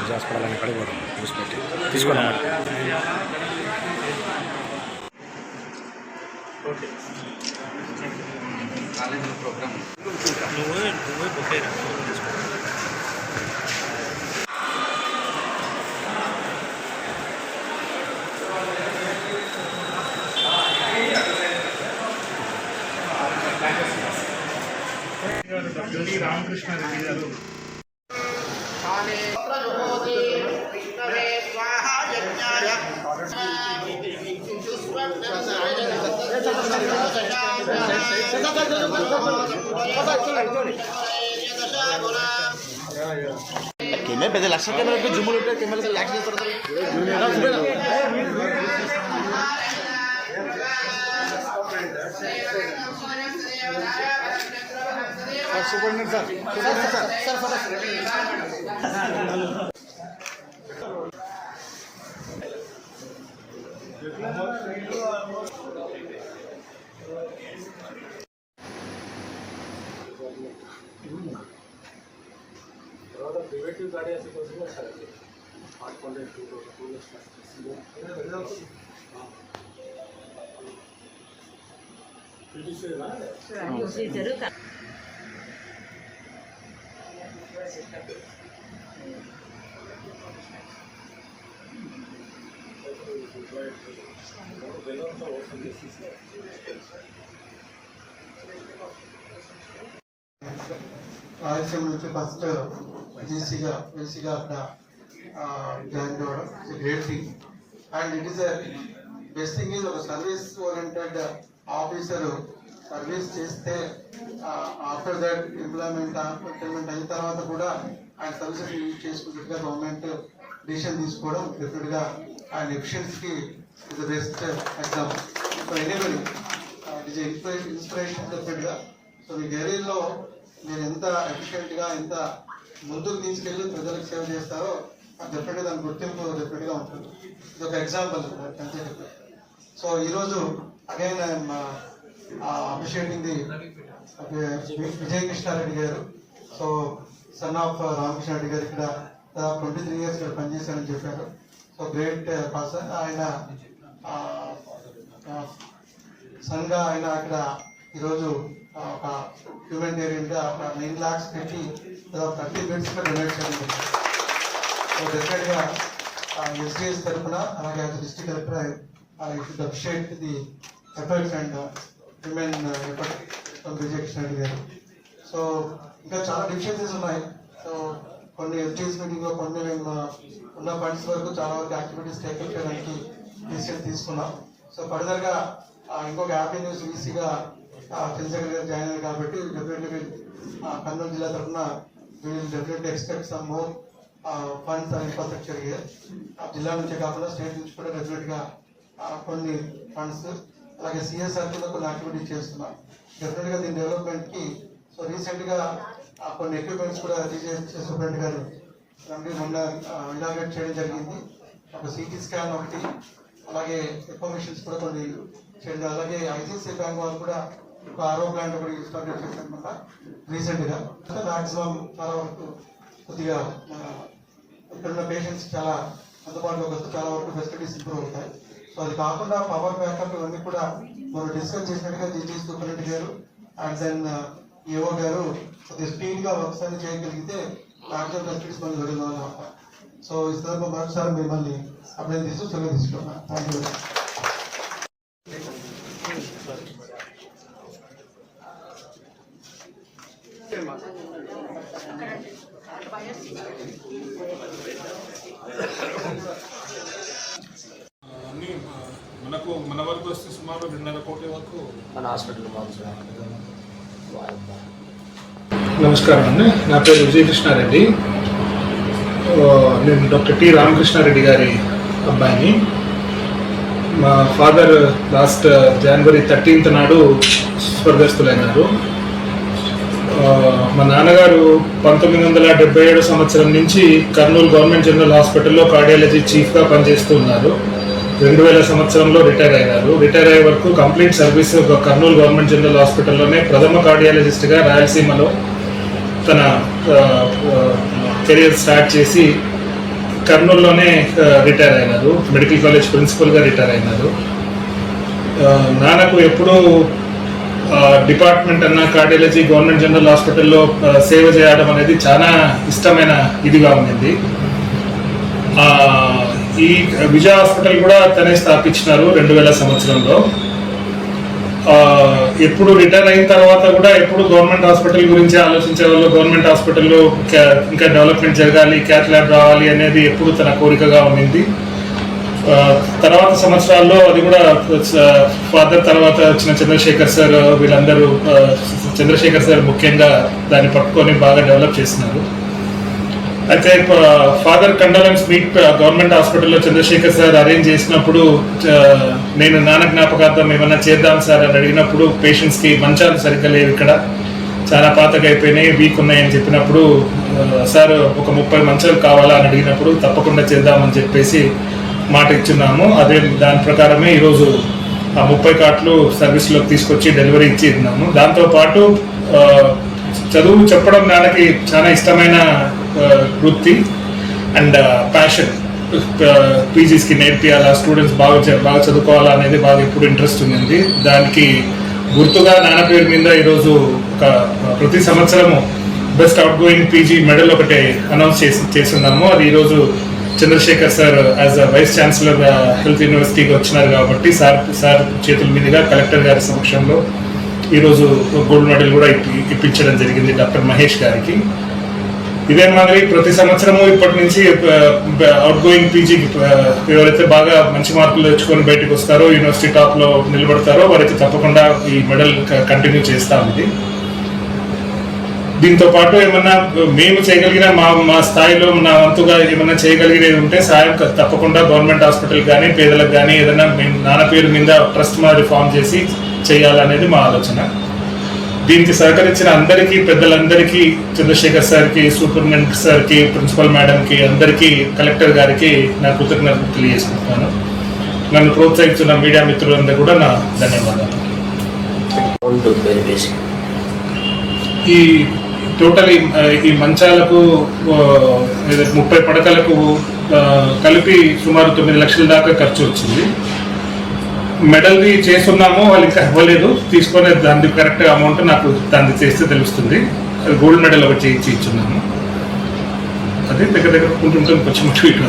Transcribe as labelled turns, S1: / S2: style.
S1: Hospital కడిగి చూసిపెట్టి తీసుకోవాలి.
S2: College programme
S3: నువ్వే బుక్ రామకృష్ణారెడ్డి గారు
S1: కెమెరా పెద్ద లక్ష కెమెరా జుమ్ములు ఉంటాయి. కెమెరా యాక్షన్ చేస్తారు.
S4: प्रिवेटिव गाड़ी ऐसे कोई नहीं अच्छा लगता है 8.2
S5: రాయలసీమ నుంచి ఫస్ట్ జీసీగా ఎల్సీగా అక్కడ జాయిన్ అవ్వడం great thing. And it is best thing is ఒక సర్వీస్ ఓరియంటెడ్ ఆఫీసర్ సర్వీస్ చేస్తే ఆఫ్టర్ దట్ ఎంప్లాయ్మెంట్ అయిన తర్వాత కూడా ఆయన సర్వీసెస్ యూజ్ చేసుకున్నట్టుగా గవర్నమెంట్ డిసిషన్ తీసుకోవడం డెఫినెట్గా ఆయన ఎఫిషియన్సీకి is the best example. So anybody it is inspiration డెఫినెట్గా. సో మీ కెరీర్లో మీరు ఎంత ఎఫిషియెంట్గా ఎంత ముందుకు తీసుకెళ్ళి ప్రజలకు సేవ చేస్తారో డెఫినెట్గా దాని గుర్తింపు డెఫినెట్గా ఉంటుంది. ఇది ఒక ఎగ్జాంపుల్ అంతే. సో ఈరోజు again I'm appreciating the Vijay Krishna Reddy గారు. సో సన్ ఆఫ్ రామకృష్ణారెడ్డి గారు ఇక్కడ 23 years ఇక్కడ పనిచేశారని చెప్పారు. So great person. ఆయన సన్గా ఆయన అక్కడ ఈరోజు ఒక హ్యూమానిటేరియన్గా ఒక 9 lakhs పెట్టి 30 beds డొనేట్ చేయండి. సో డెఫినెట్గా ఎస్డిఎస్ తరఫున అలాగే as district collector I should appreciate the efforts and women effort from Vijay Krishna Reddy గారు. సో ఇంకా చాలా డిఫిషియన్సీస్ ఉన్నాయి. సో కొన్ని ఎస్డిఎస్ మీటింగ్లో కొన్ని మేము ఉన్న ఫండ్స్ వరకు చాలా వరకు యాక్టివిటీస్ టేకప్ చేయడానికి డిసిషన్ తీసుకున్నాం. సో ఫర్దర్గా ఇంకొక హ్యాపీ న్యూస్ ఈసీగా చంద్రశేఖర్ గారు జాయిన్ అయ్యారు కాబట్టి డెఫినెట్లీ కర్నూలు జిల్లా తరఫున we'll definitely expect some more funds and infrastructure here. జిల్లా నుంచే కాకుండా స్టేట్ నుంచి కూడా డెఫినెట్గా కొన్ని ఫండ్స్ అలాగే సిఎస్ఆర్ కింద కొన్ని యాక్టివిటీస్ చేస్తున్నాం డెఫినెట్గా దీని డెవలప్మెంట్కి. సో రీసెంట్గా కొన్ని ఎక్విప్మెంట్స్ కూడా సూపరింటెండెంట్ గారు మొన్న ఇనాగ్రేట్ చేయడం జరిగింది. ఒక సిటీ స్కాన్ ఒకటి, అలాగే ఎక్కువ మిషన్స్ కూడా కొన్ని చేయడం, అలాగే ఐసిఐసిఐ బ్యాంక్ వాళ్ళు కూడా ఒక ఆరో ప్లాంట్ ఒకటి స్టార్ట్ చేశారనమాట రీసెంట్గా. మ్యాక్సిమం చాలా వరకు కొద్దిగా ఇక్కడున్న పేషెంట్స్ చాలా అందుబాటులోకి వస్తే చాలా వరకు ఫెసిలిటీస్ ఇంప్రూవ్ అవుతాయి. సో అది కాకుండా పవర్ బ్యాకప్ ఇవన్నీ కూడా మనం డిస్కస్ చేసినట్టుగా జీటీ సూపరింటెండెంట్ గారు అండ్ దెన్ ఏఓ గారు కొద్దిగా స్పీడ్గా వర్క్స్ అన్ని చేయగలిగితే మ్యాక్సిమం ఫెసిలిటీస్ మనం వెళ్ళిపోవాలన్నమాట. సో ఈ సందర్భంగా మరోసారి మిమ్మల్ని అభినందిస్తూ సెలవు తీసుకున్నాను. Thank you.
S4: మన వరకు వస్తే సుమారు 2.5 కోట్ల వరకు
S1: మన హాస్పిటల్.
S4: నమస్కారం అండి, నా పేరు విజయ్ కృష్ణారెడ్డి. నేను డాక్టర్ టి రామకృష్ణారెడ్డి గారి అబ్బాయిని. మా ఫాదర్ లాస్ట్ January 13th నాడు స్వర్గస్థులైనారు. మా నాన్నగారు 1977 సంవత్సరం నుంచి కర్నూలు గవర్నమెంట్ జనరల్ హాస్పిటల్లో కార్డియాలజీ చీఫ్గా పనిచేస్తూ ఉన్నారు. 2000 సంవత్సరంలో రిటైర్ అయినారు. రిటైర్ అయ్యే వరకు complete service Kurnool government general హాస్పిటల్లోనే ప్రథమ కార్డియాలజిస్ట్గా రాయలసీమలో తన కెరియర్ స్టార్ట్ చేసి కర్నూలులోనే రిటైర్ అయినారు. మెడికల్ కాలేజ్ ప్రిన్సిపల్గా రిటైర్ అయినారు. నాన్నకు ఎప్పుడూ డిపార్ట్మెంట్ అన్న కార్డియాలజీ గవర్నమెంట్ జనరల్ హాస్పిటల్లో సేవ చేయడం అనేది చాలా ఇష్టమైన ఇదిగా ఉండింది. ఈ విజయ హాస్పిటల్ కూడా తనే స్థాపించినారు 2000 సంవత్సరంలో. ఎప్పుడు రిటైర్ అయిన తర్వాత కూడా ఎప్పుడు గవర్నమెంట్ హాస్పిటల్ గురించి ఆలోచించే వాళ్ళు, గవర్నమెంట్ హాస్పిటల్లో ఇంకా డెవలప్మెంట్ జరగాలి, క్యాత్ ల్యాబ్ రావాలి అనేది ఎప్పుడు తన కోరికగా ఉండింది. తర్వాత సంవత్సరాల్లో అది కూడా ఫాదర్ తర్వాత వచ్చిన చంద్రశేఖర్ సార్, వీళ్ళందరూ చంద్రశేఖర్ సార్ ముఖ్యంగా దాన్ని పట్టుకొని బాగా డెవలప్ చేసినారు. అయితే ఫాదర్ కండోలెన్స్ మీట్ గవర్నమెంట్ హాస్పిటల్లో చంద్రశేఖర్ సార్ అరేంజ్ చేసినప్పుడు నేను నాన్న జ్ఞాపకార్థం ఏమన్నా చేద్దాం సార్ అని అడిగినప్పుడు పేషెంట్స్కి మంచాలు సరిగ్గా లేవు, ఇక్కడ చాలా పాతగా అయిపోయినాయి, వీక్ ఉన్నాయని చెప్పినప్పుడు సార్ ఒక 30 మంచాలు కావాలా అని అడిగినప్పుడు తప్పకుండా చేద్దామని చెప్పేసి మాట ఇచ్చున్నాము. అదే దాని ప్రకారమే ఈరోజు ఆ 30 కాట్లు సర్వీస్లోకి తీసుకొచ్చి డెలివరీ ఇచ్చి ఉన్నాము. దాంతోపాటు చదువు చెప్పడం నాన్నకి చాలా ఇష్టమైన వృత్తి అండ్ ప్యాషన్. పీజీస్కి నేర్పియాలా, స్టూడెంట్స్ బాగా చదువుకోవాలా అనేది బాగా ఇప్పుడు ఇంట్రెస్ట్ ఉంది. దానికి గుర్తుగా నాన్న పేరు మీద ఈరోజు ప్రతి సంవత్సరము best outgoing PG medal ఒకటి అనౌన్స్ చేస్తున్నాము. అది ఈరోజు Chandrasekhar sir as a vice chancellor health యూనివర్సిటీకి వచ్చినారు కాబట్టి సార్ చేతుల మీదుగా కలెక్టర్ గారి సమక్షంలో ఈరోజు గోల్డ్ మెడల్ కూడా ఇప్పించడం జరిగింది డాక్టర్ మహేష్ గారికి. ఇదే మాదిరి ప్రతి సంవత్సరము ఇప్పటి నుంచి అవుట్ గోయింగ్ పీజీకి ఎవరైతే బాగా మంచి మార్కులు తెచ్చుకొని బయటకు వస్తారో, యూనివర్సిటీ టాప్లో నిలబడతారో వారికి తప్పకుండా ఈ మెడల్ కంటిన్యూ చేస్తాం. ఇది దీంతో పాటు ఏమన్నా మేము చేయగలిగిన మా స్థాయిలో నా వంతుగా ఏమన్నా చేయగలిగినది ఉంటే సాయం తప్పకుండా గవర్నమెంట్ హాస్పిటల్ కానీ పేదలకు కానీ ఏదైనా మేము నాన్న పేరు మీద ట్రస్ట్ మాదిరి ఫామ్ చేసి చేయాలనేది మా ఆలోచన. దీనికి సహకరించిన అందరికీ, పెద్దలందరికీ, చంద్రశేఖర్ సార్కి, సూపరింటెండెంట్ సార్కి, ప్రిన్సిపల్ మేడంకి, అందరికీ, కలెక్టర్ గారికి నా కృతజ్ఞతలు తెలియజేసుకుంటున్నాను. నన్ను ప్రోత్సహిస్తున్న మీడియా మిత్రులందరూ కూడా నా ధన్యవాదాలు. ఈ టోటల్ ఈ మంచాలకు 30 పడకలకు కలిపి సుమారు 9 లక్షల దాకా ఖర్చు వచ్చింది. మెడల్ది చేస్తున్నాము, వాళ్ళు ఇంకా ఇవ్వలేదు, తీసుకొని దాని కరెక్ట్ అమౌంట్ నాకు దాన్ని చేస్తే తెలుస్తుంది. అది గోల్డ్ మెడల్ ఒకటి ఇచ్చున్నాము. అదే దగ్గర కొంచెం కొంచెం ఇటు